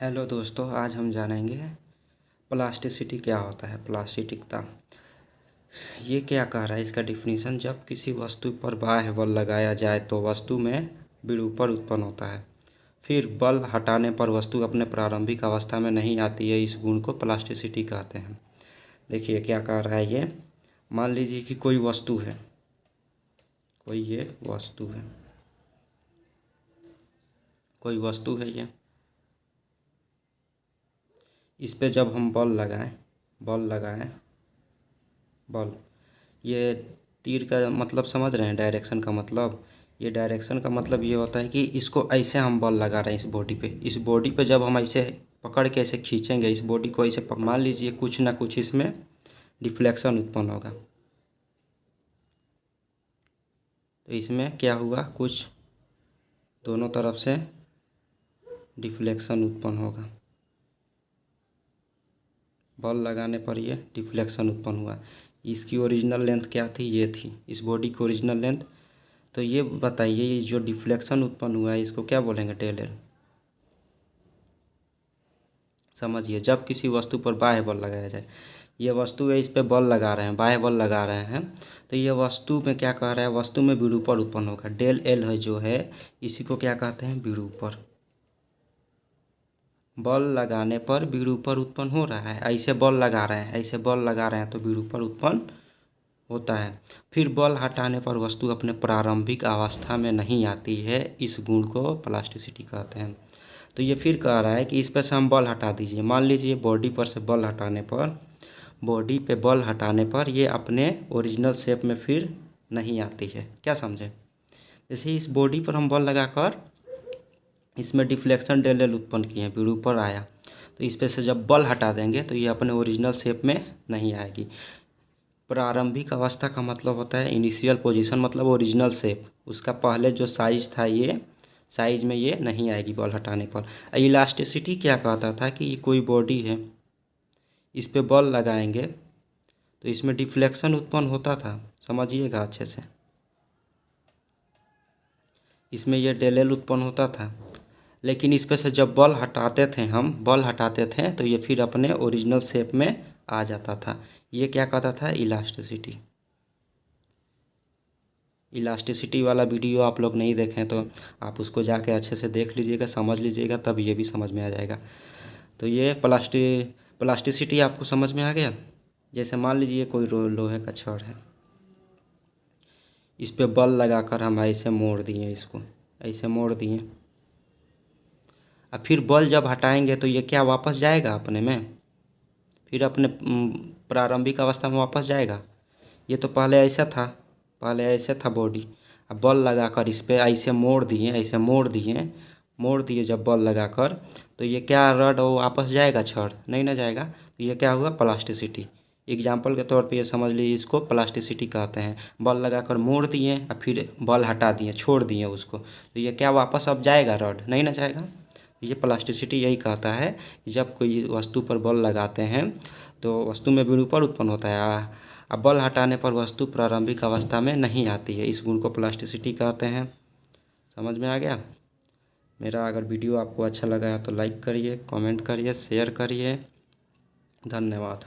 Hello दोस्तों, आज हम जानेंगे प्लास्टिसिटी क्या होता है। प्लास्टिकता ये क्या कह रहा है, इसका डिफिनीशन। जब किसी वस्तु पर बाह्य बल लगाया जाए तो वस्तु में विरूपण उत्पन्न होता है। फिर बल हटाने पर वस्तु अपने प्रारंभिक अवस्था में नहीं आती है। इस गुण को प्लास्टिसिटी कहते हैं। देखिए क्या कह रहा है ये। मान लीजिए कि कोई वस्तु है, कोई वस्तु है ये। इस पे जब हम बल लगाएं, बल, ये तीर का मतलब समझ रहे हैं, डायरेक्शन का मतलब। ये डायरेक्शन का मतलब ये होता है कि इसको ऐसे हम बल लगा रहे हैं इस बॉडी पे जब हम ऐसे पकड़ के ऐसे खींचेंगे इस बॉडी को, ऐसे मान लीजिए कुछ ना कुछ इसमें डिफ्लेक्शन उत्पन्न होगा। तो इसमें क्या हुआ, कुछ दोनों तरफ से डिफ्लेक्शन उत्पन्न होगा। बल लगाने पर ये डिफ्लेक्शन उत्पन्न हुआ। इसकी ओरिजिनल लेंथ क्या थी, ये थी इस बॉडी की ओरिजिनल लेंथ। तो ये बताइए, ये जो डिफ्लेक्शन उत्पन्न हुआ है इसको क्या बोलेंगे, डेल एल। समझिए, जब किसी वस्तु पर बाह्य बल लगाया जाए, ये वस्तु है, इस पे बल लगा रहे हैं, बाह्य बल लगा रहे हैं, तो ये वस्तु में क्या कह रहा है, वस्तु में विरूपण उत्पन्न होगा। डेल एल है जो है, इसी को क्या कहते हैं, विरूपण। बल लगाने पर विरूपण उत्पन्न हो रहा है। ऐसे बल लगा रहे हैं, ऐसे बल लगा रहे हैं तो विरूपण उत्पन्न होता है। फिर बल हटाने पर वस्तु अपने प्रारंभिक अवस्था में नहीं आती है। इस गुण को प्लास्टिसिटी कहते हैं। तो ये फिर कह रहा है कि इस पर से हम बल हटा दीजिए। मान लीजिए बॉडी पर से बल हटाने पर, बॉडी पे बल हटाने पर ये अपने ओरिजिनल शेप में फिर नहीं आती है। क्या समझे। जैसे इस बॉडी पर हम बल लगाकर इसमें डिफ्लेक्शन डेल एल उत्पन्न किए, विरूपण आया, तो इस पे से जब बल हटा देंगे तो ये अपने ओरिजिनल शेप में नहीं आएगी। प्रारंभिक अवस्था का मतलब होता है इनिशियल पोजीशन, मतलब ओरिजिनल शेप। उसका पहले जो साइज था, ये साइज में ये नहीं आएगी बल हटाने पर। इलास्टिसिटी क्या कहता था कि ये कोई बॉडी है, इस पे बल लगाएंगे तो इसमें डिफ्लेक्शन उत्पन्न होता था। समझिएगा अच्छे से, इसमें ये डेल एल उत्पन्न होता था। लेकिन इस पे से जब बल हटाते थे तो ये फिर अपने ओरिजिनल शेप में आ जाता था। ये क्या कहता था, इलास्टिसिटी। इलास्टिसिटी वाला वीडियो आप लोग नहीं देखें तो आप उसको जाके अच्छे से देख लीजिएगा, समझ लीजिएगा, तब ये भी समझ में आ जाएगा। तो ये प्लास्टिसिटी आपको समझ में आ गया। जैसे मान लीजिए कोई लोहे का छड़ है, इस पे बल लगाकर हम ऐसे मोड़ दिए, इसको ऐसे मोड़ दिए। अब फिर बल जब हटाएंगे तो ये क्या वापस जाएगा अपने में, फिर अपने प्रारंभिक अवस्था में वापस जाएगा। ये तो पहले ऐसे था बॉडी। अब बल लगाकर इस पे ऐसे मोड़ दिए जब बल लगाकर, तो ये क्या रड वो वापस जाएगा, छड़ नहीं ना जाएगा। तो ये क्या हुआ, प्लास्टिसिटी। एग्जाम्पल के तौर पे ये समझ लीजिए, इसको प्लास्टिसिटी कहते हैं। बल लगाकर मोड़ दिए और फिर बल हटा दिए, छोड़ दिए उसको, तो ये क्या वापस अब जाएगा, रड नहीं ना जाएगा। ये प्लास्टिसिटी यही कहता है कि जब कोई वस्तु पर बल लगाते हैं तो वस्तु में विरूपण उत्पन्न होता है। अब बल हटाने पर वस्तु प्रारंभिक अवस्था में नहीं आती है। इस गुण को प्लास्टिसिटी कहते हैं। समझ में आ गया। मेरा अगर वीडियो आपको अच्छा लगा है तो लाइक करिए, कमेंट करिए, शेयर करिए। धन्यवाद।